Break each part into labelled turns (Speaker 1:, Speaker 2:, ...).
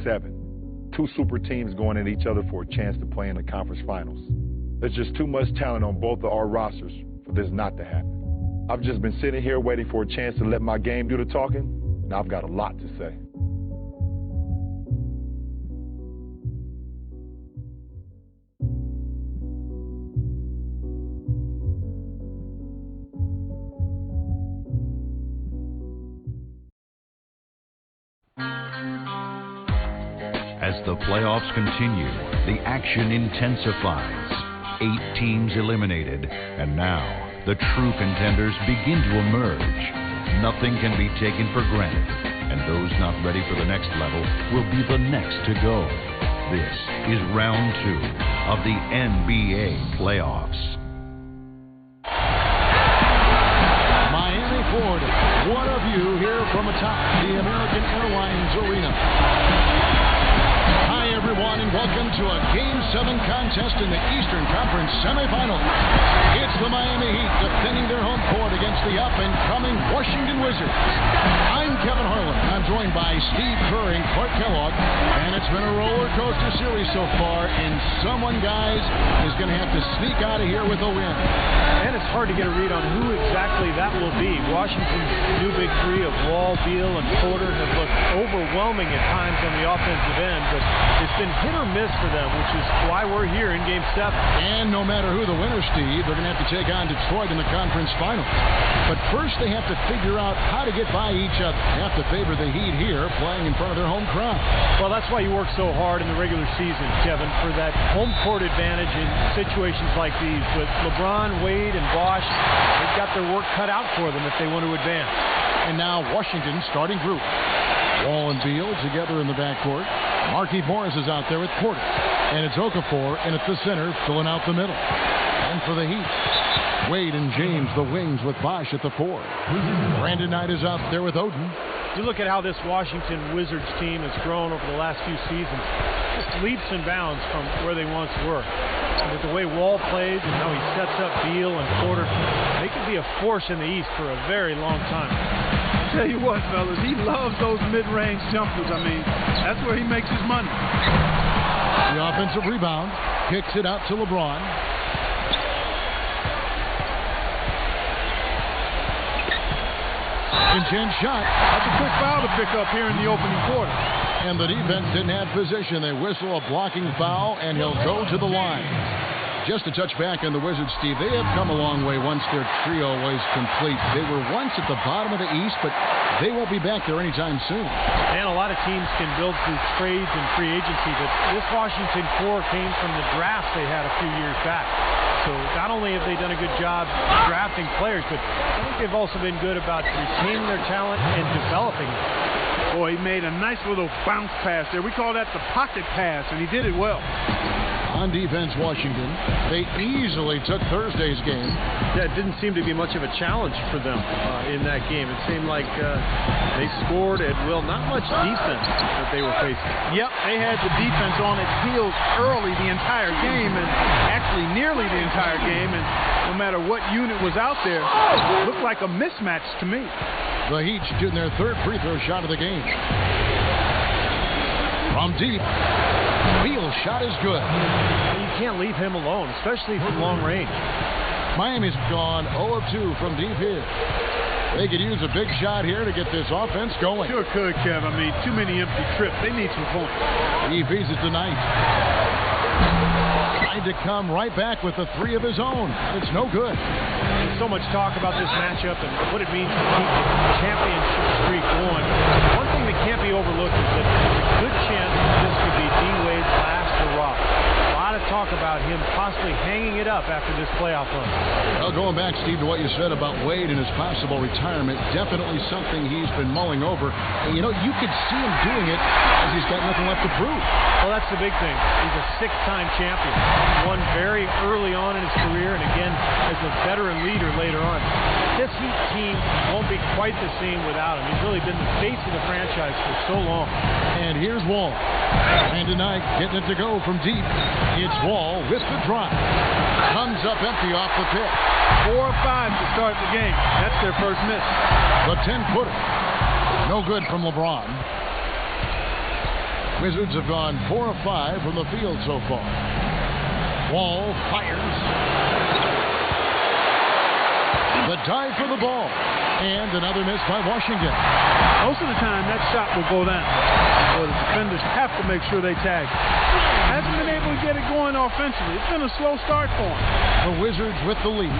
Speaker 1: 7. 2 super teams going at each other for a chance to play in the conference finals. There's just too much talent on both of our rosters for this not to happen. I've just been sitting here waiting for a chance to let my game do the talking. Now I've got a lot to say.
Speaker 2: As the playoffs continue, the action intensifies. 8 teams eliminated, and now the true contenders begin to emerge. Nothing can be taken for granted, and those not ready for the next level will be the next to go. This is round 2 of the NBA playoffs.
Speaker 3: Miami Ford, what a view here from atop the American Airlines Arena. Everyone, and welcome to a Game 7 contest in the Eastern Conference semifinals. It's the Miami Heat defending their home court against the up-and-coming Washington Wizards. I'm Kevin Harlan. I'm joined by Steve Kerr and Clark Kellogg, and it's been a roller coaster series so far, and someone, guys, is going to have to sneak out of here with a win.
Speaker 4: And it's hard to get a read on who exactly that will be. Washington's new big three of Wall, Beal, and Porter have looked overwhelming at times on the offensive end, but it's been hit or miss for them, which is why we're here in Game 7.
Speaker 3: And no matter who the winner, Steve, they're going to have to take on Detroit in the conference finals. But first they have to figure out how to get by each other. They have to favor the Heat here, playing in front of their home crowd.
Speaker 4: Well, that's why you work so hard in the regular season, Kevin, for that home court advantage in situations like these. But LeBron, Wade, and Bosh, they've got their work cut out for them if they want to advance.
Speaker 3: And now Washington's starting group. Wall and Beal together in the backcourt. Markieff Morris is out there with Porter. And it's Okafor, and at the center, filling out the middle. And for the Heat, Wade and James, the wings, with Bosh at the 4. Brandon Knight is out there with Oden.
Speaker 4: You look at how this Washington Wizards team has grown over the last few seasons. Just leaps and bounds from where they once were. And with the way Wall plays and how he sets up Beal and Porter, they could be a force in the East for a very long time.
Speaker 5: Tell you what, fellas, he loves those mid-range jumpers. I mean, that's where he makes his money.
Speaker 3: The offensive rebound, kicks it out to LeBron. Intense shot.
Speaker 5: That's a quick foul to pick up here in the opening quarter.
Speaker 3: And the defense didn't have position. They whistle a blocking foul, and he'll go to the line. Just to touch back on the Wizards, Steve, they have come a long way once their trio was complete. They were once at the bottom of the East, but they won't be back there anytime soon.
Speaker 4: And a lot of teams can build through trades and free agency, but this Washington core came from the drafts they had a few years back. So not only have they done a good job drafting players, but I think they've also been good about retaining their talent and developing it.
Speaker 5: Boy, he made a nice little bounce pass there. We call that the pocket pass, and he did it well.
Speaker 3: On defense, Washington, they easily took Thursday's game.
Speaker 4: Yeah, it didn't seem to be much of a challenge for them in that game. It seemed like they scored at will. Not much defense that they were facing.
Speaker 5: Yep, they had the defense on its heels early the entire game, and actually nearly the entire game, and no matter what unit was out there, it looked like a mismatch to me.
Speaker 3: The Heat shooting their third free throw shot of the game. From deep, Beal's shot is good.
Speaker 4: You can't leave him alone, especially from long range.
Speaker 3: Miami's gone 0 of 2 from deep here. They could use a big shot here to get this offense going.
Speaker 5: Sure could, Kev. I mean, too many empty trips. They need some points.
Speaker 3: He feeds it tonight. Tried to come right back with a 3 of his own. It's no good.
Speaker 4: There's so much talk about this matchup and what it means to keep the championship streak going. One thing that can't be overlooked is that there's a good chance this could be D-Wade's last hurrah. A lot of talk about him possibly hanging it up after this playoff run.
Speaker 3: Well, going back, Steve, to what you said about Wade and his possible retirement, definitely something he's been mulling over. And, you know, you could see him doing it as he's got nothing left to prove.
Speaker 4: Well, that's the big thing. He's a 6-time champion. He won very early on in his career and again as a veteran leader later on. This Heat team won't be quite the same without him. He's really been the face of the franchise for so long.
Speaker 3: And here's Wall. And tonight, getting it to go from deep. It's Wall with the drive. Comes up empty off the pick.
Speaker 5: 4 or 5 to start the game. That's their first miss.
Speaker 3: The 10-footer. No good from LeBron. Wizards have gone 4 of 5 from the field so far. Wall fires. The dive for the ball. And another miss by Washington.
Speaker 5: Most of the time, that shot will go down. So the defenders have to make sure they tag it. Hasn't been able to get it going offensively. It's been a slow start for him.
Speaker 3: The Wizards with the lead.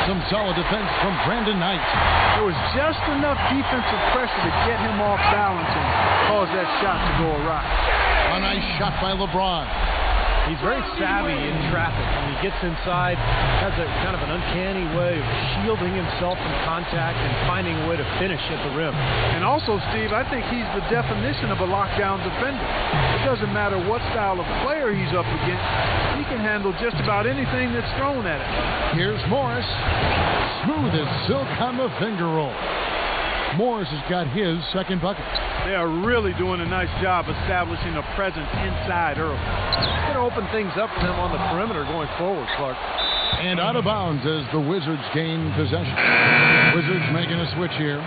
Speaker 3: Some solid defense from Brandon Knight.
Speaker 5: There was just enough defensive pressure to get him off balance and cause that shot to go awry.
Speaker 3: A nice shot by LeBron.
Speaker 4: He's very savvy in traffic. When he gets inside, has a kind of an uncanny way of shielding himself from contact and finding a way to finish at the rim.
Speaker 5: And also, Steve, I think he's the definition of a lockdown defender. It doesn't matter what style of player he's up against. He can handle just about anything that's thrown at him.
Speaker 3: Here's Morris. Smooth as silk on the finger roll. Morris has got his second bucket.
Speaker 5: They are really doing a nice job establishing a presence inside early.
Speaker 4: It's going to open things up for them on the perimeter going forward, Clark.
Speaker 3: And out of bounds as the Wizards gain possession. Wizards making a switch here.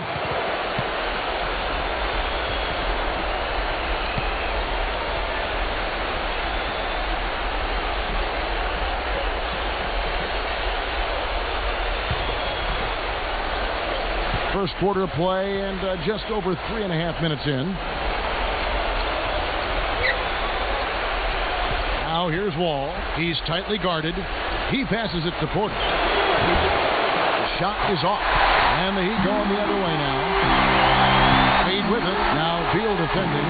Speaker 3: First quarter play and just over 3.5 minutes in. Now here's Wall. He's tightly guarded. He passes it to Porter. The shot is off. And the Heat going the other way now. Fade with it. Now Beal defending.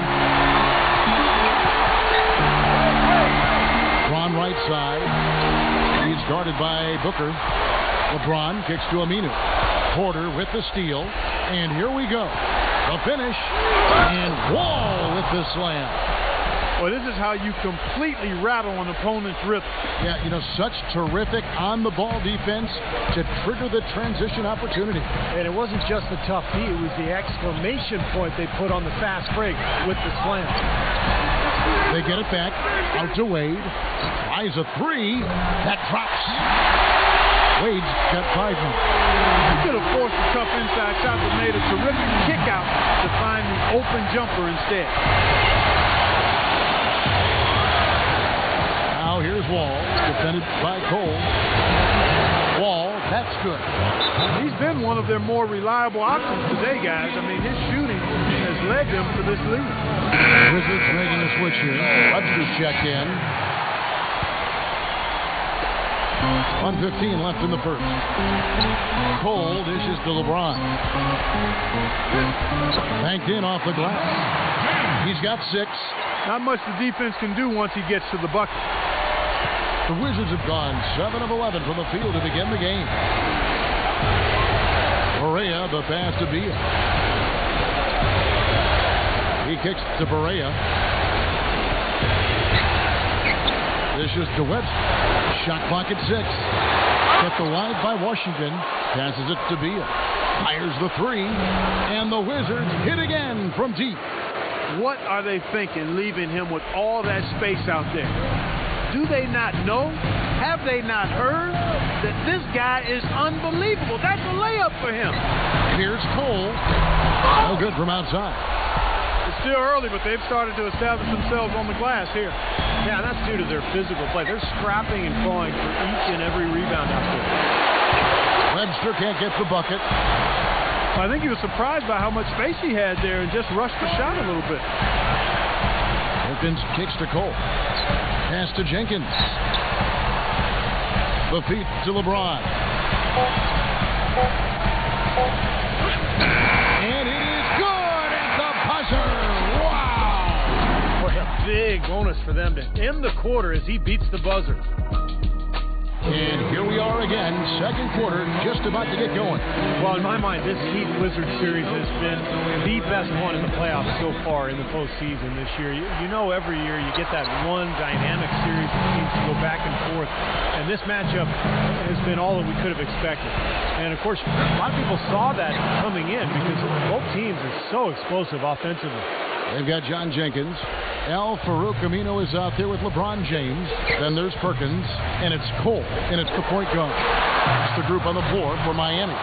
Speaker 3: LeBron right side. He's guarded by Booker. LeBron kicks to Aminu. Porter with the steal, and here we go. The finish, and Wall with the slam.
Speaker 5: Well, this is how you completely rattle an opponent's rhythm.
Speaker 3: Yeah, you know, such terrific on-the-ball defense to trigger the transition opportunity.
Speaker 4: And it wasn't just the tough D, it was the exclamation point they put on the fast break with the slam.
Speaker 3: They get it back, out to Wade. Tries a three, that drops. Wade's got 5 more.
Speaker 5: He could have forced a tough inside shot but made a terrific kick out to find the open jumper instead.
Speaker 3: Now here's Wall, defended by Cole. Wall, that's good.
Speaker 5: He's been one of their more reliable options today, guys. I mean, his shooting has led them to this lead.
Speaker 3: Wizards making a switch here. Webster's checked in. 1:15 left in the first. Cole dishes to LeBron. Banked in off the glass. He's got 6.
Speaker 5: Not much the defense can do once he gets to the bucket.
Speaker 3: The Wizards have gone 7 of 11 from the field to begin the game. Barea, the pass to Beal. He kicks to Barea. Dishes to Webster. Shot clock at 6. Kept alive by Washington. Passes it to Beal. Fires the 3. And the Wizards hit again from deep.
Speaker 5: What are they thinking leaving him with all that space out there? Do they not know? Have they not heard that this guy is unbelievable? That's a layup for him.
Speaker 3: Here's Cole. No good from outside.
Speaker 5: It's still early, but they've started to establish themselves on the glass here.
Speaker 4: Yeah, that's due to their physical play. They're scrapping and clawing for each and every rebound out there.
Speaker 3: Webster can't get the bucket.
Speaker 5: I think he was surprised by how much space he had there and just rushed the shot a little bit.
Speaker 3: Perkins kicks to Cole. Pass to Jenkins. The feet to LeBron. And it is good at the buzzer. Wow!
Speaker 4: Boy, a big bonus for them to end the quarter as he beats the buzzer.
Speaker 3: And here we are again, second quarter, just about to get going.
Speaker 4: Well, in my mind, this Heat-Wizard series has been the best one in the playoffs so far in the postseason this year. You know every year you get that one dynamic series that teams go back and forth, and this matchup has been all that we could have expected. And, of course, a lot of people saw that coming in because both teams are so explosive offensively.
Speaker 3: They've got John Jenkins. Farouk Aminu is out there with LeBron James. Then there's Perkins, and it's Cole, and it's the point guard. That's the group on the floor for Miami.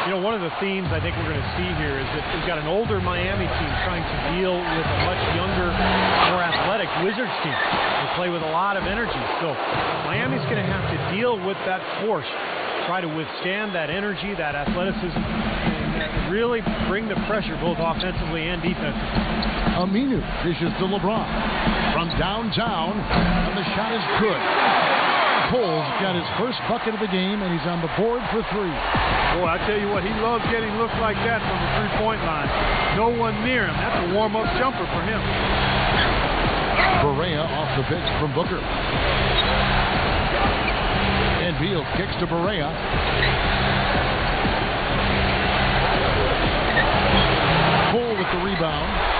Speaker 4: You know, one of the themes I think we're going to see here is that we've got an older Miami team trying to deal with a much younger, more athletic Wizards team. They play with a lot of energy. So Miami's going to have to deal with that force, try to withstand that energy, that athleticism, and really bring the pressure both offensively and defensively.
Speaker 3: Aminu dishes to LeBron from downtown, and the shot is good. Cole's got his first bucket of the game, and he's on the board for 3.
Speaker 5: Boy, I tell you what, he loves getting looks like that from the three-point line. No one near him. That's a warm-up jumper for him.
Speaker 3: Barea off the pitch from Booker. And Beal kicks to Barea. Cole with the rebound.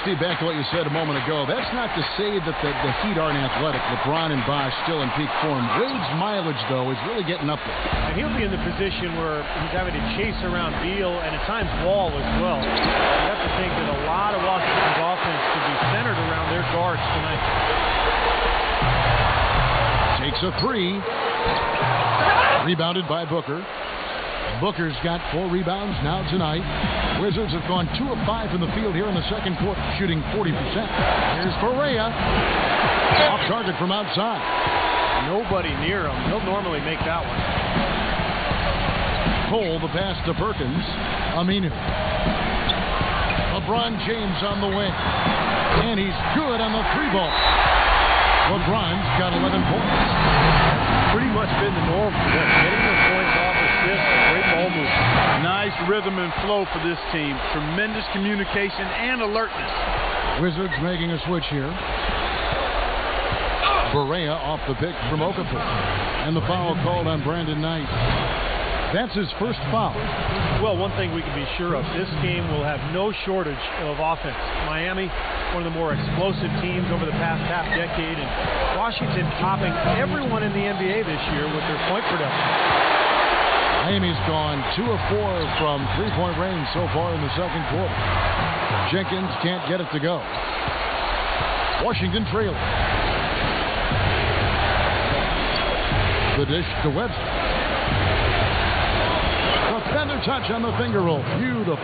Speaker 3: Steve, back to what you said a moment ago. That's not to say that the Heat aren't athletic. LeBron and Bosh still in peak form. Wade's mileage, though, is really getting up there.
Speaker 4: And he'll be in the position where he's having to chase around Beal and at times Wall as well. You have to think that a lot of Washington's offense could be centered around their guards tonight.
Speaker 3: Takes a 3. Rebounded by Booker. Booker's got 4 rebounds now tonight. Wizards have gone 2 of 5 from the field here in the second quarter, shooting 40%. Here's Barea. Off target from outside.
Speaker 4: Nobody near him. He'll normally make that one.
Speaker 3: Cole, the pass to Perkins. Aminu. LeBron James on the wing. And he's good on the 3-ball. LeBron's got 11 points.
Speaker 4: Pretty much been the norm for them. Getting their points off assists, great ball movement.
Speaker 5: Nice rhythm and flow for this team. Tremendous communication and alertness.
Speaker 3: Wizards making a switch here. Barea off the pick from Okafor. And the foul called on Brandon Knight. That's his first foul.
Speaker 4: Well, one thing we can be sure of, this game will have no shortage of offense. Miami, one of the more explosive teams over the past half decade, and Washington topping everyone in the NBA this year with their point production.
Speaker 3: Miami's gone 2 of 4 from 3-point range so far in the second quarter. Jenkins can't get it to go. Washington trailing. The dish to Webster. Feather touch on the finger roll. Beautiful.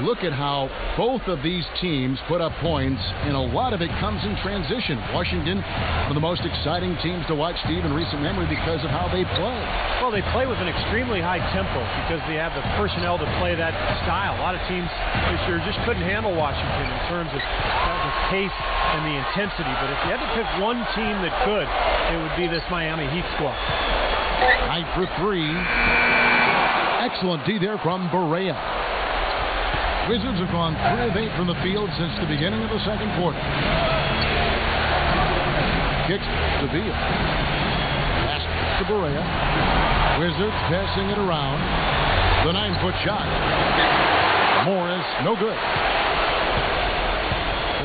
Speaker 3: Look at how both of these teams put up points, and a lot of it comes in transition. Washington, one of the most exciting teams to watch, Steve, in recent memory because of how they play.
Speaker 4: Well, they play with an extremely high tempo because they have the personnel to play that style. A lot of teams this year just couldn't handle Washington in terms of the pace and the intensity. But if you had to pick one team that could, it would be this Miami Heat squad.
Speaker 3: Knight for 3. Excellent D there from Barea. Wizards have gone 3 of 8 from the field since the beginning of the second quarter. Kicks to Beal. Pass to Barea. Wizards passing it around. The 9-foot shot. Morris, no good.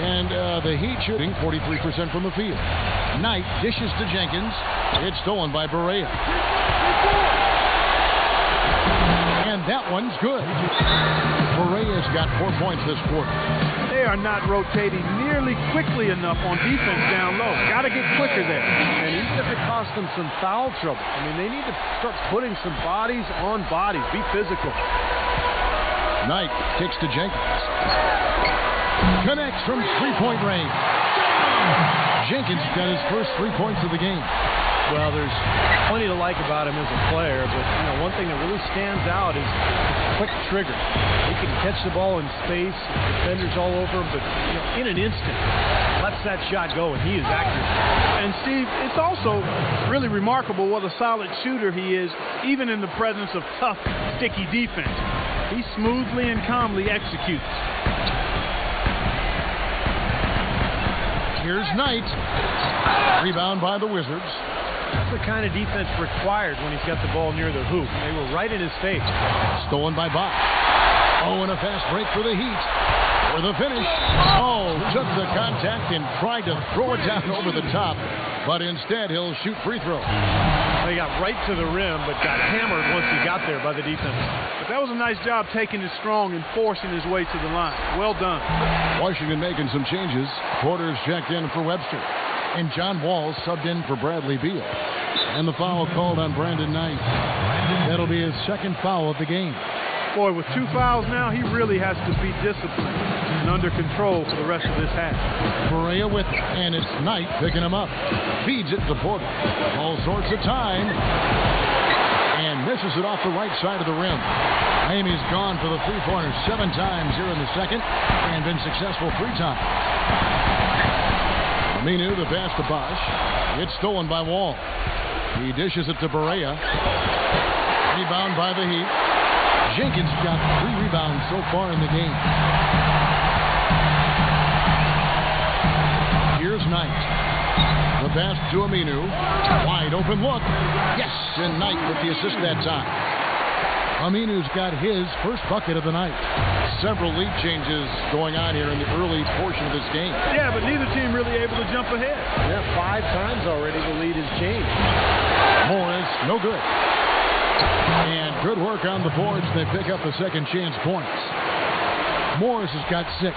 Speaker 3: And the Heat shooting 43% from the field. Knight dishes to Jenkins. It's stolen by Barea. And that one's good. Barea's got 4 points this quarter.
Speaker 5: They are not rotating nearly quickly enough on defense down low. Got to get quicker there.
Speaker 4: And even if it costs them some foul trouble, I mean, they need to start putting some bodies on bodies. Be physical.
Speaker 3: Knight kicks to Jenkins. Connects from 3-point range. Jenkins got his first 3 points of the game.
Speaker 4: Well, there's plenty to like about him as a player, but one thing that really stands out is his quick trigger. He can catch the ball in space, defenders all over him, but in an instant, lets that shot go, and he is accurate.
Speaker 5: And Steve, it's also really remarkable what a solid shooter he is, even in the presence of tough, sticky defense. He smoothly and calmly executes.
Speaker 3: Here's Knight. Rebound by the Wizards.
Speaker 4: That's the kind of defense required when he's got the ball near the hoop. They were right in his face.
Speaker 3: Stolen by Bosh. Oh, and a fast break for the Heat. For the finish. Oh, took the contact and tried to throw it down over the top. But instead, he'll shoot free throw.
Speaker 4: He got right to the rim, but got hammered once he got there by the defense.
Speaker 5: But that was a nice job taking it strong and forcing his way to the line. Well done.
Speaker 3: Washington making some changes. Porter's checked in for Webster. And John Wall subbed in for Bradley Beal. And the foul called on Brandon Knight. That'll be his second foul of the game.
Speaker 5: Boy, with 2 fouls now, he really has to be disciplined and under control for the rest of this half.
Speaker 3: Barea with it, and it's Knight picking him up. Feeds it to Porter. All sorts of time. And misses it off the right side of the rim. Miami's gone for the three-pointers 7 times here in the second and been successful 3 times. Aminu, the pass to Bosch. It's stolen by Wall. He dishes it to Barea. Rebound by the Heat. Jenkins got 3 rebounds so far in the game. Here's Knight. The pass to Aminu. Wide open look. Yes, and Knight with the assist that time. Aminu's got his first bucket of the night. Several lead changes going on here in the early portion of this game.
Speaker 5: Yeah, but neither team really able to jump ahead.
Speaker 4: Yeah, 5 times already the lead has changed.
Speaker 3: Morris, no good. And good work on the boards. They pick up the second chance points. Morris has got 6.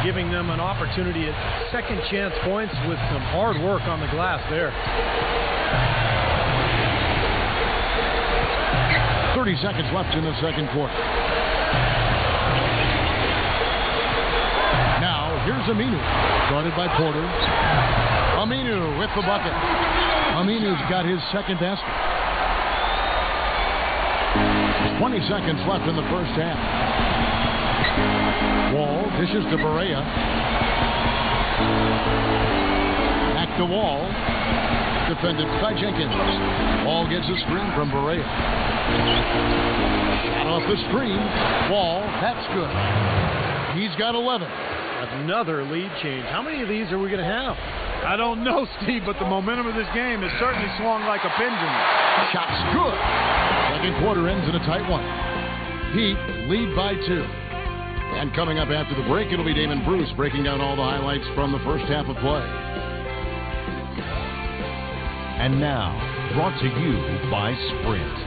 Speaker 4: Giving them an opportunity at second chance points with some hard work on the glass there.
Speaker 3: 30 seconds left in the second quarter. Now, here's Aminu. Guarded by Porter. Aminu with the bucket. Aminu's got his second basket. 20 seconds left in the first half. Wall dishes to Barea. Back to Wall. Defended by Jenkins. Wall gets a screen from Barea. Shot off the screen. Wall, that's good. He's got 11.
Speaker 4: Another lead change. How many of these are we going to have?
Speaker 5: I don't know, Steve, but the momentum of this game has certainly swung like a pendulum.
Speaker 3: Shot's good. Second quarter ends in a tight one. Heat lead by 2. And coming up after the break, it'll be Damon Bruce breaking down all the highlights from the first half of play.
Speaker 2: And now, brought to you by Sprint.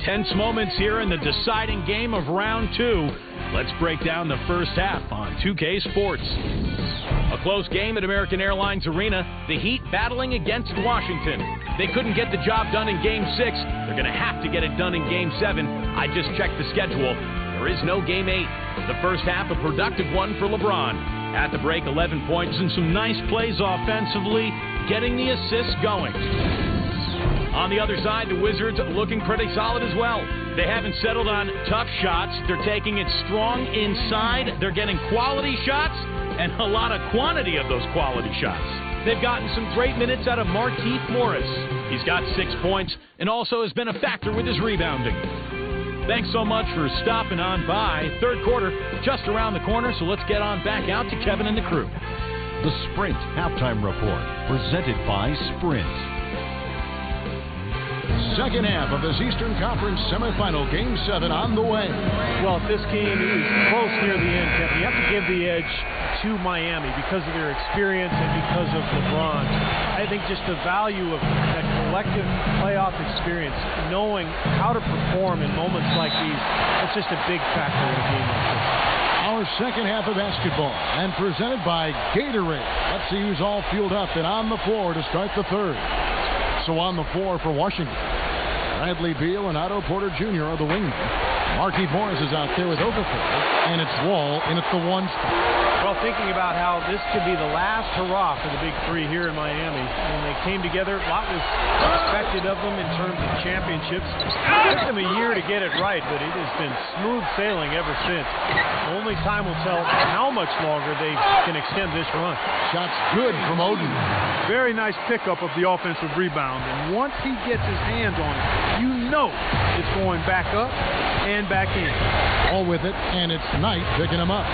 Speaker 6: Tense moments here in the deciding game of round 2. Let's break down the first half on 2K Sports. A close game at American Airlines Arena. The Heat battling against Washington. They couldn't get the job done in Game 6. They're going to have to get it done in Game 7. I just checked the schedule. There is no Game 8. The first half, a productive one for LeBron. At the break, 11 points and some nice plays offensively, getting the assists going. On the other side, the Wizards looking pretty solid as well. They haven't settled on tough shots. They're taking it strong inside. They're getting quality shots and a lot of quantity of those quality shots. They've gotten some great minutes out of Markieff Morris. He's got 6 points and also has been a factor with his rebounding. Thanks so much for stopping on by. Third quarter just around the corner, so let's get on back out to Kevin and the crew.
Speaker 2: The Sprint Halftime Report, presented by Sprint.
Speaker 3: Second half of this Eastern Conference semifinal, Game 7 on the way.
Speaker 4: Well, if this game is close near the end, Kevin, you have to give the edge to Miami because of their experience and because of LeBron. I think just the value of that collective playoff experience, knowing how to perform in moments like these, that's just a big factor in a game like this.
Speaker 3: Our second half of basketball, and presented by Gatorade. Let's see who's all fueled up and on the floor to start the third. So on the floor for Washington, Bradley Beal and Otto Porter Jr. are the wingmen. Markieff Morris is out there with Okafor, and it's Wall in at the 1 spot.
Speaker 4: Well, thinking about how this could be the last hurrah for the Big Three here in Miami, when they came together, a lot was expected of them in terms of championships. It took them a year to get it right, but it has been smooth sailing ever since. Only time will tell how much longer they can extend this run.
Speaker 3: Shots good from Oden.
Speaker 5: Very nice pickup of the offensive rebound, and once he gets his hands on it, you know it's going back up and back in.
Speaker 3: All with it, and it's Knight picking him up.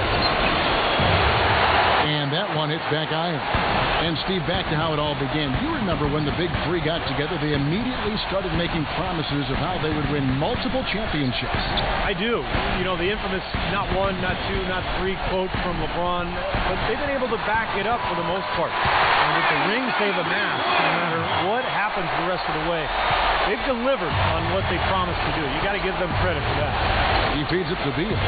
Speaker 3: And that one hits back iron. And Steve, back to how it all began. You remember when the Big Three got together, they immediately started making promises of how they would win multiple championships.
Speaker 4: I do. You know, the infamous not 1, not 2, not 3 quote from LeBron, but they've been able to back it up for the most part. And with the rings they've amassed, no matter what happens the rest of the way, they've delivered on what they promised to do. You got to give them credit for that.
Speaker 3: He feeds it to Beal.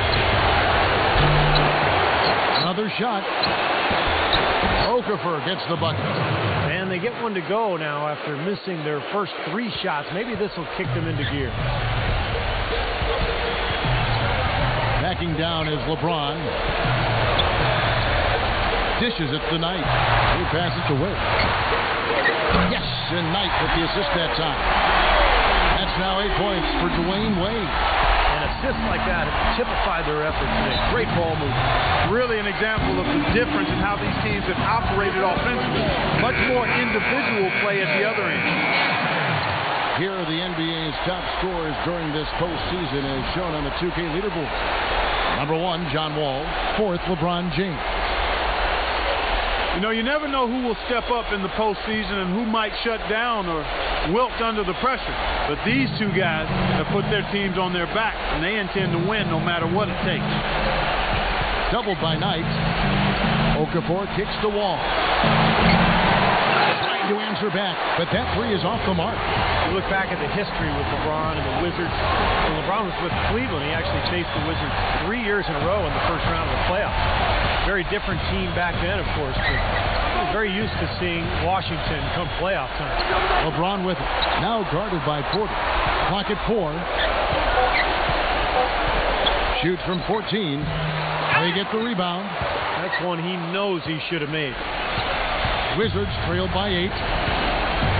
Speaker 3: Another shot. Okafor gets the bucket.
Speaker 4: And they get one to go now after missing their first 3 shots. Maybe this will kick them into gear.
Speaker 3: Backing down is LeBron. Dishes it to Knight. He passes it to Witt. Yes, and Knight with the assist that time. That's now 8 points for Dwayne Wade.
Speaker 4: And assists like that have typified their effort today. Great ball movement.
Speaker 5: Really an example of the difference in how these teams have operated offensively. Much more individual play at the other end.
Speaker 3: Here are the NBA's top scorers during this postseason as shown on the 2K leaderboard. Number 1, John Wall. 4th, LeBron James.
Speaker 5: You know, you never know who will step up in the postseason and who might shut down or wilt under the pressure. But these 2 guys have put their teams on their back, and they intend to win no matter what it takes.
Speaker 3: Doubled by Knight. Okafor kicks the wall. Trying to answer back, but that 3 is off the mark.
Speaker 4: You look back at the history with LeBron and the Wizards. When LeBron was with Cleveland, he actually faced the Wizards 3 years in a row in the first round of the playoffs. Very different team back then, of course, but he was very used to seeing Washington come playoff time.
Speaker 3: LeBron with it. Now guarded by Porter. Clock at 4. Shoots from 14. They get the rebound.
Speaker 4: That's one he knows he should have made.
Speaker 3: Wizards trailed by 8.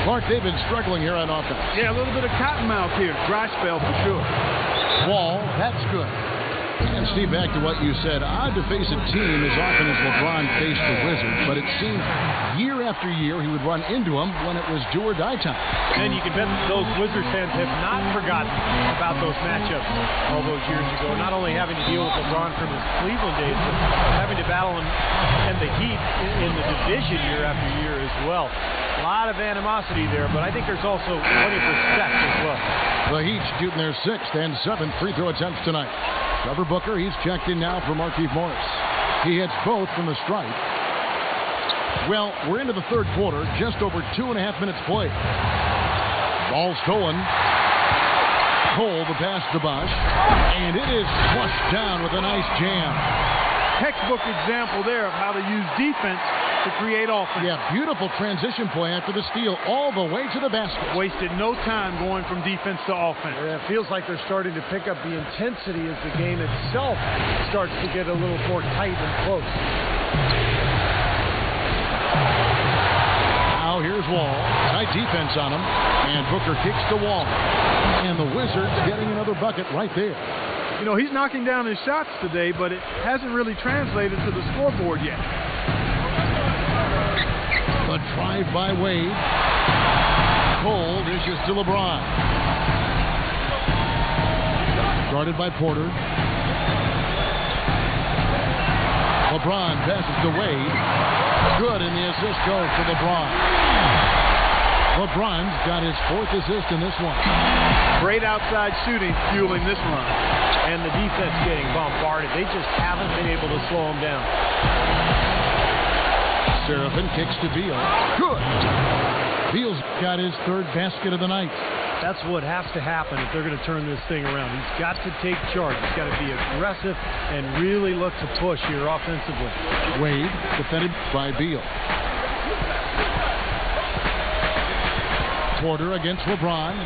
Speaker 3: Clark, they've been struggling here on offense.
Speaker 5: Yeah, a little bit of cottonmouth here. Dry spell for sure.
Speaker 3: Wall, that's good. And Steve, back to what you said, odd to face a team as often as LeBron faced the Wizards, but it seemed year after year he would run into them when it was do or die time.
Speaker 4: And you can bet those Wizards fans have not forgotten about those matchups all those years ago. Not only having to deal with LeBron from his Cleveland days, but having to battle him and the Heat in the division year after year as well. A lot of animosity there, but I think there's also plenty of respect as well.
Speaker 3: The Heat shooting their 6th and 7th free throw attempts tonight. Trevor Booker, he's checked in now for Markieff Morris. He hits both from the stripe. Well, we're into the 3rd quarter, just over 2.5 minutes played. Ball stolen. Cole, the pass to Bosch, and it is flushed down with a nice jam.
Speaker 5: Textbook example there of how to use defense to create offense.
Speaker 3: Yeah, beautiful transition play after the steal all the way to the basket.
Speaker 5: Wasted no time going from defense to offense.
Speaker 4: Yeah, it feels like they're starting to pick up the intensity as the game itself starts to get a little more tight and close.
Speaker 3: Now here's Wall. Tight defense on him. And Booker kicks the Wall. And the Wizards getting another bucket right there.
Speaker 5: You know, he's knocking down his shots today, but it hasn't really translated to the scoreboard yet.
Speaker 3: The drive by Wade. Cole dishes to LeBron. Guarded by Porter. LeBron passes to Wade. Good, and the assist goes to LeBron. LeBron's got his 4th assist in this one.
Speaker 5: Great outside shooting fueling this run.
Speaker 4: And the defense getting bombarded. They just haven't been able to slow him down.
Speaker 3: Seraphin kicks to Beal. Good. Beal's got his 3rd basket of the night.
Speaker 4: That's what has to happen if they're going to turn this thing around. He's got to take charge. He's got to be aggressive and really look to push here offensively.
Speaker 3: Wade defended by Beal. Porter against LeBron.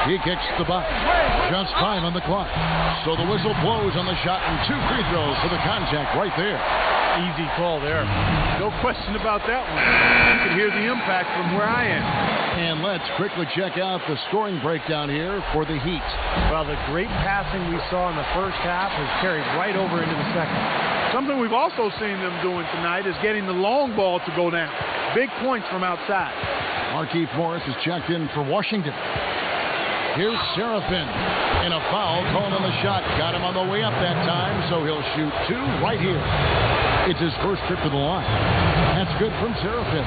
Speaker 3: He kicks the bucket. Just 5 on the clock. So the whistle blows on the shot and 2 free throws for the contact right there.
Speaker 4: Easy call there.
Speaker 5: No question about that one. You can hear the impact from where I am.
Speaker 3: And let's quickly check out the scoring breakdown here for the Heat.
Speaker 4: Well, the great passing we saw in the first half has carried right over into the second.
Speaker 5: Something we've also seen them doing tonight is getting the long ball to go down. Big points from outside.
Speaker 3: Markieff Morris is checked in for Washington. Here's Seraphin. And a foul called on the shot. Got him on the way up that time, so he'll shoot 2 right here. It's his first trip to the line. That's good from Seraphin.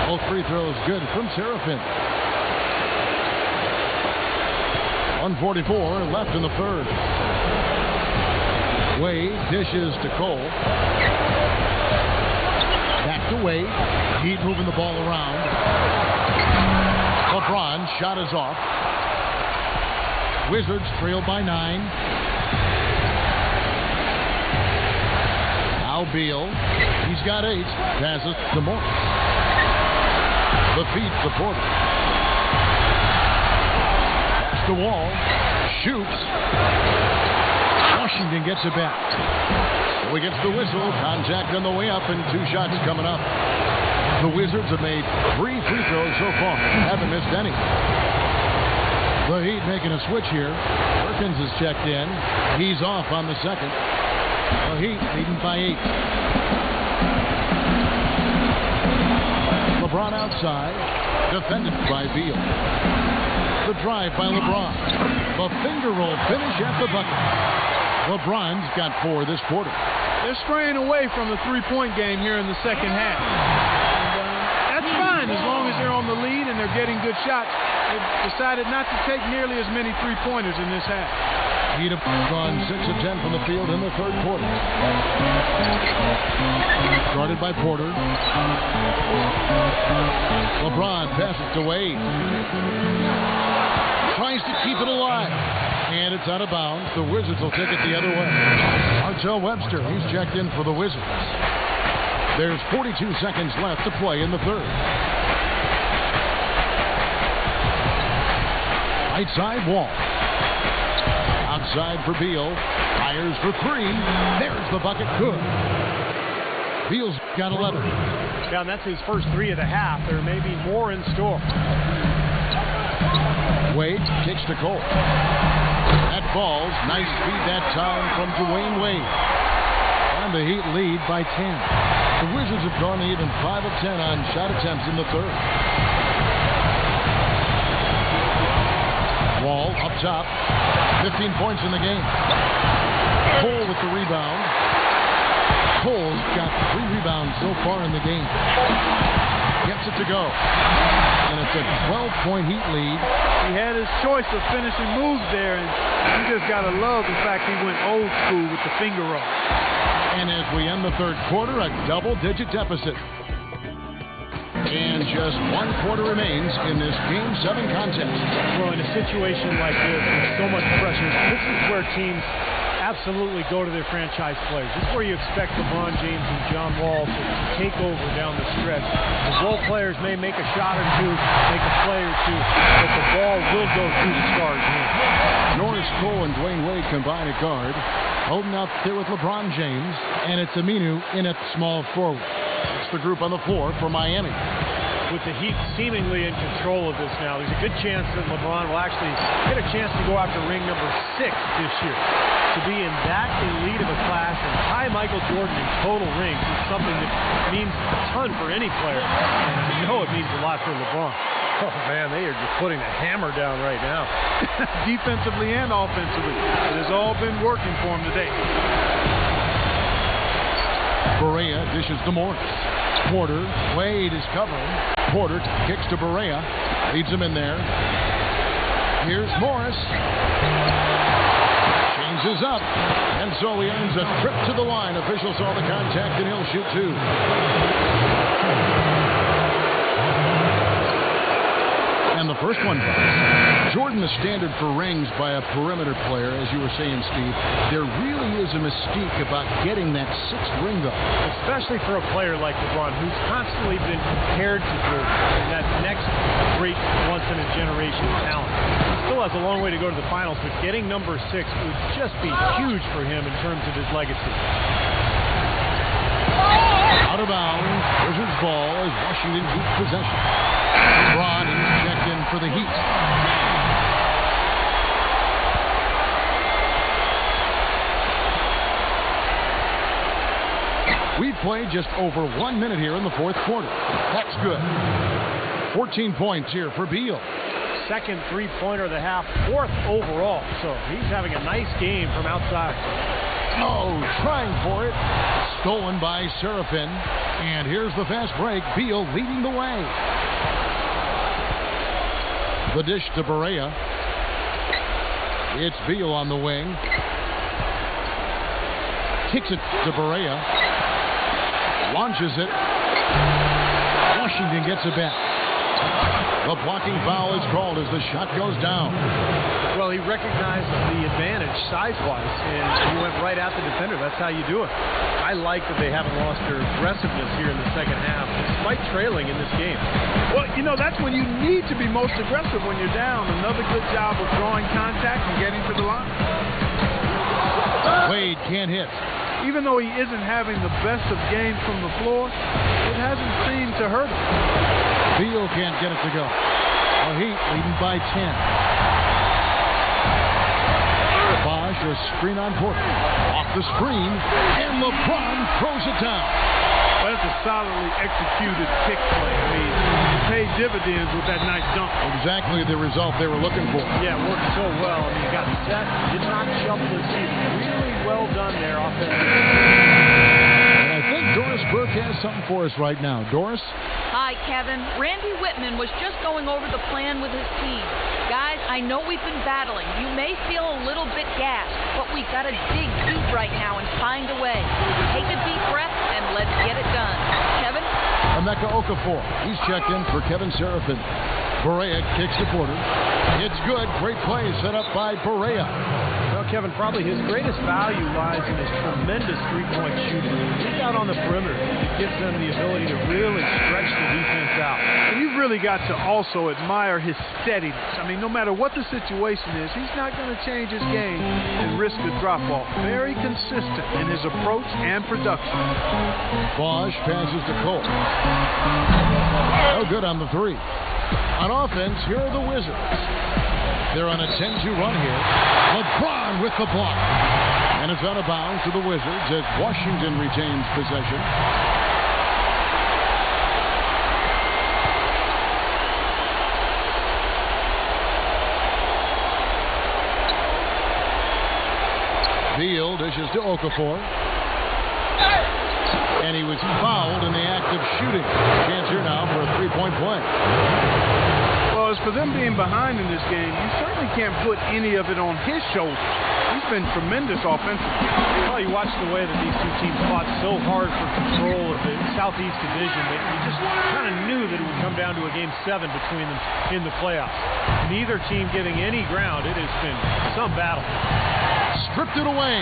Speaker 3: Both free throws good from Seraphin. 1:44 left in the 3rd. Wade dishes to Cole. Back to Wade. Heat moving the ball around. LeBron shot is off. Wizards trailed by 9. Now Beal. He's got 8. Passes to Morris. The feed to Porter. Pass to Wall. Shoots. Washington gets it back. So he gets the whistle. Contact on the way up and 2 shots coming up. The Wizards have made 3 free throws so far. Haven't missed any. The Heat making a switch here. Perkins is checked in. He's off on the second. The Heat leading by 8. LeBron outside. Defended by Beal. The drive by LeBron. The finger roll finish at the bucket. LeBron's got 4 this quarter.
Speaker 5: They're straying away from the three-point game here in the second half. And, that's fine as long as they're on the lead and they're getting good shots. They've decided not to take nearly as many three-pointers in this half.
Speaker 3: Heat have gone 6 of 10 from the field in the third quarter. Started by Porter. LeBron passes to Wade. Tries to keep it alive. And it's out of bounds. The Wizards will take it the other way. Martell Webster, he's checked in for the Wizards. There's 42 seconds left to play in the third. Right side Wall. Outside for Beal. Fires for 3. There's the bucket. Good. Beal's got 11.
Speaker 4: Yeah, and that's his first 3 of the half. There may be more in store.
Speaker 3: Wade kicks to Cole. That falls. Nice speed that time from Dwayne Wade. And the Heat lead by 10. The Wizards have gone even 5 of 10 on shot attempts in the third. Wall up top. 15 points in the game. Cole with the rebound. Cole's got 3 rebounds so far in the game. Gets it to go. And it's a 12-point Heat lead.
Speaker 5: He had his choice of finishing moves there, and you just got to love the fact he went old school with the finger roll.
Speaker 3: And as we end the third quarter, a double-digit deficit. And just 1 quarter remains in this Game 7 contest.
Speaker 4: Well, in a situation like this, with so much pressure, this is where teams absolutely go to their franchise players. This is where you expect LeBron James and John Wall to take over down the stretch. The role players may make a shot or two, make a play or two, but the ball will go through the star's hands.
Speaker 3: Norris Cole and Dwayne Wade combine at guard. Holding out there with LeBron James, and it's Aminu in at small forward. It's the group on the floor for Miami.
Speaker 4: With the Heat seemingly in control of this now, there's a good chance that LeBron will actually get a chance to go after ring number 6 this year. To be in that elite of a class and tie Michael Jordan in total rings is something that means a ton for any player. And I know it means a lot for LeBron.
Speaker 5: Oh, man, they are just putting a hammer down right now. Defensively and offensively. It has all been working for him today.
Speaker 3: Barea dishes to Morris. Porter, Wade is covering. Porter kicks to Barea. Leads him in there. Here's Morris. Changes up. And so he earns a trip to the line. Officials saw the contact and he'll shoot 2. And the first one falls. Jordan, the standard for rings by a perimeter player, as you were saying, Steve. There really is a mystique about getting that 6th ring, though.
Speaker 4: Especially for a player like LeBron, who's constantly been compared to Jordan, and that next great once-in-a-generation talent. He still has a long way to go to the finals, but getting number 6 would just be huge for him in terms of his legacy.
Speaker 3: Out of bounds. Wizards ball as Washington keeps possession. LeBron is checked in for the Heat. We've played just over 1 minute here in the fourth quarter. That's good. 14 points here for Beal.
Speaker 4: Second three-pointer of the half, 4th overall. So he's having a nice game from outside.
Speaker 3: Oh, trying for it. Stolen by Seraphin. And here's the fast break. Beal leading the way. The dish to Barea. It's Beal on the wing. Kicks it to Barea. Launches it. Washington gets it back. The blocking foul is called as the shot goes down.
Speaker 4: Well, he recognized the advantage size-wise, and he went right at the defender. That's how you do it. I like that they haven't lost their aggressiveness here in the second half, despite trailing in this game.
Speaker 5: Well, you know, that's when you need to be most aggressive when you're down. Another good job of drawing contact and getting to the line.
Speaker 3: Wade can't hit.
Speaker 5: Even though he isn't having the best of games from the floor, it hasn't seemed to hurt him.
Speaker 3: Beal can't get it to go. The Heat leading by 10. Bosch, a screen on Porter. Off the screen, and LeBron throws it down.
Speaker 5: Well, that's a solidly executed kick play. I mean, it paid dividends with that nice dunk.
Speaker 3: Exactly the result they were looking for.
Speaker 4: Yeah, it worked so well. I mean, he got set, did not shuffle his feet. Really well done there offensively.
Speaker 3: And I think Doris Burke has something for us right now. Doris?
Speaker 7: Hi, Kevin. Randy Whitman was just going over the plan with his team. Guys, I know we've been battling. You may feel a little bit gassed, but we've got to dig deep right now and find a way. Take a deep breath and let's get it done. Kevin?
Speaker 3: Emeka Okafor. He's checked in for Kevin Seraphin. Barea kicks to Porter. It's good. Great play set up by Barea.
Speaker 4: Well, Kevin, probably his greatest value lies in his tremendous three-point shooting. He's out on the perimeter. It gives them the ability to really stretch the defense out.
Speaker 5: And you've really got to also admire his steadiness. I mean, no matter what the situation is, he's not going to change his game and risk a drop-off. Very consistent in his approach and production.
Speaker 3: Bosch passes to Cole. No good on the three. On offense, here are the Wizards. They're on a 10-2 run here. LeBron with the block. And it's out of bounds to the Wizards as Washington retains possession. Beal dishes to Okafor. And he was fouled in the act of shooting. Chance here now for a three-point play.
Speaker 5: Well, as for them being behind in this game, you certainly can't put any of it on his shoulders. He's been tremendous offensively.
Speaker 4: Well, you watch the way that these two teams fought so hard for control of the Southeast Division that you just kind of knew that it would come down to a Game 7 between them in the playoffs. Neither team giving any ground. It has been some battle.
Speaker 3: Stripped it away.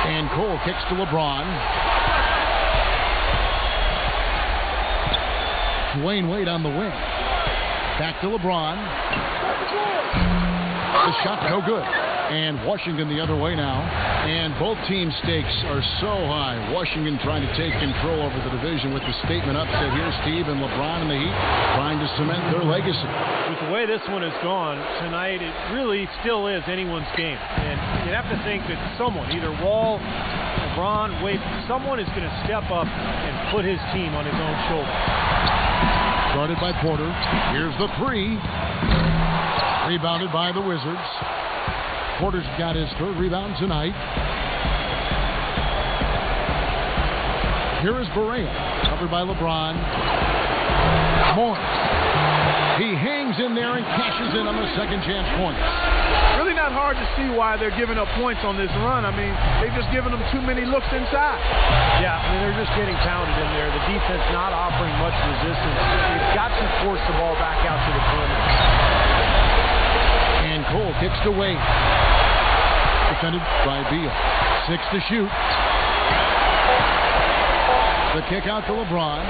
Speaker 3: And Cole kicks to LeBron. Dwayne Wade on the wing. Back to LeBron. The shot no good. And Washington the other way now. And both team stakes are so high. Washington trying to take control over the division with the statement upset here. Steve and LeBron and the Heat trying to cement their legacy.
Speaker 4: With the way this one has gone tonight, it really still is anyone's game. And you'd have to think that someone, either Wall, LeBron, Wade, someone is going to step up and put his team on his own shoulder.
Speaker 3: Guarded by Porter. Here's the three. Rebounded by the Wizards. Porter's got his third rebound tonight. Here is Barea, covered by LeBron. Morris. He hangs in there and cashes in on the second chance points.
Speaker 5: Really not hard to see why they're giving up points on this run. I mean, they've just given them too many looks inside.
Speaker 4: Yeah, I mean, they're just getting pounded in there. The defense not offering much resistance. They've got to force the ball back out to the perimeter.
Speaker 3: And Cole kicks to Wade. Defended by Beal. 6 to shoot. The kick out to LeBron.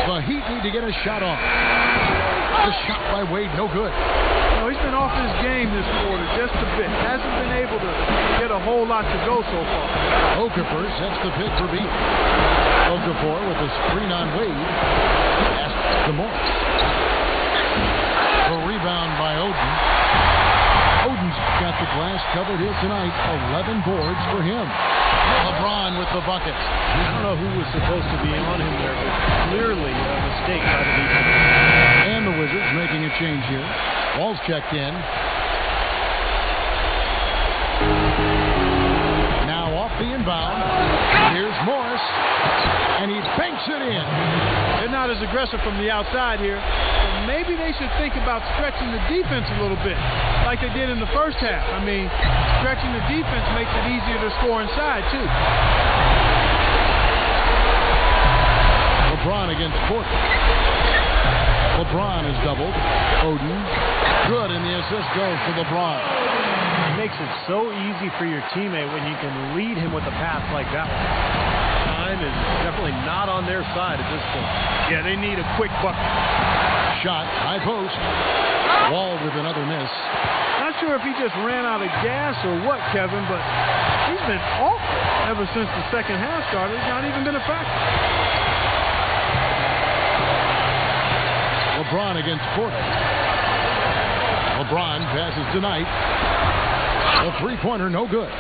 Speaker 3: The Heat need to get a shot off. The shot by Wade, no good.
Speaker 5: No, he's been off his game this quarter just a bit. Hasn't been able to get a whole lot to go so far.
Speaker 3: Okafor sets the pick for Beal. Okafor with a screen on Wade. Pass to Morris. A rebound by Oden. Oden's got the glass covered here tonight. 11 boards for him. LeBron with the bucket.
Speaker 4: I don't know who was supposed to be on him there, but clearly a mistake by the defense.
Speaker 3: And the Wizards making a change here. Wall's checked in. Now off the inbound. Here's Morris. And he banks it in.
Speaker 5: They're not as aggressive from the outside here. But maybe they should think about stretching the defense a little bit, like they did in the first half. I mean, stretching the defense makes it easier to score inside, too.
Speaker 3: LeBron against quarter. LeBron is doubled. Oden. Good, and the assist goes to LeBron.
Speaker 4: It makes it so easy for your teammate when you can lead him with a pass like that one. Time is definitely not on their side at this point.
Speaker 5: Yeah, they need a quick bucket.
Speaker 3: Shot, high post. Wall with another miss.
Speaker 5: Not sure if he just ran out of gas or what, Kevin, but he's been awful ever since the second half started. It's not even been a factor.
Speaker 3: LeBron against Porter. LeBron passes tonight. A three-pointer, no good.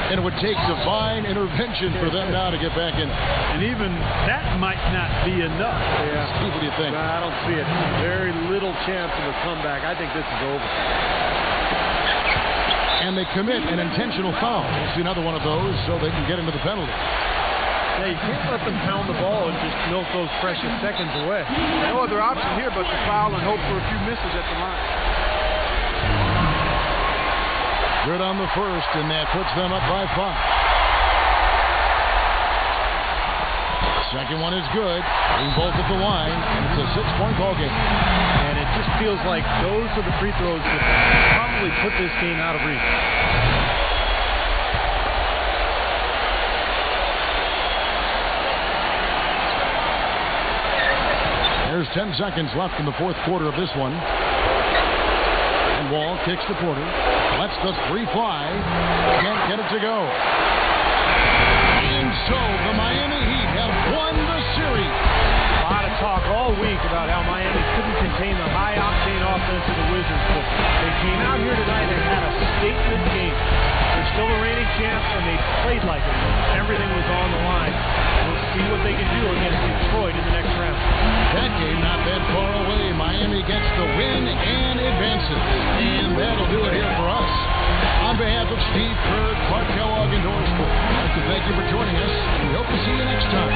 Speaker 3: And it would take divine intervention for them now to get back in.
Speaker 5: And even that might not be enough.
Speaker 3: Yeah. Steve, what do you think?
Speaker 4: I don't see it. Very little chance of a comeback. I think this is over.
Speaker 3: And they commit an intentional foul. We'll see another one of those so they can get into the penalty.
Speaker 4: Yeah, you can't let them pound the ball and just milk those precious seconds away.
Speaker 5: No other option here but to foul and hope for a few misses at the line.
Speaker 3: Good on the first, and that puts them up by 5. Second one is good. They both at the line, and it's a 6-point ball game.
Speaker 4: And it just feels like those are the free throws that probably put this game out of reach.
Speaker 3: There's 10 seconds left in the fourth quarter of this one. And Wall kicks to Porter. Lets the three fly. Can't get it to go. And so the Miami Heat have won the series.
Speaker 4: A lot of talk all week about how Miami couldn't contain the high-octane offense of the Wizards, but they came out here tonight and had a statement game. They're still the reigning champs, and they played like it. Everything was on the line. We'll see what they can do against Detroit in the next round.
Speaker 3: That game not that far away. Miami gets the win and advances. And that'll do it here for us. On behalf of Steve Kerr, Clark Kellogg, and Doris Ford, I'd like to thank you for joining us. We hope to see you next time.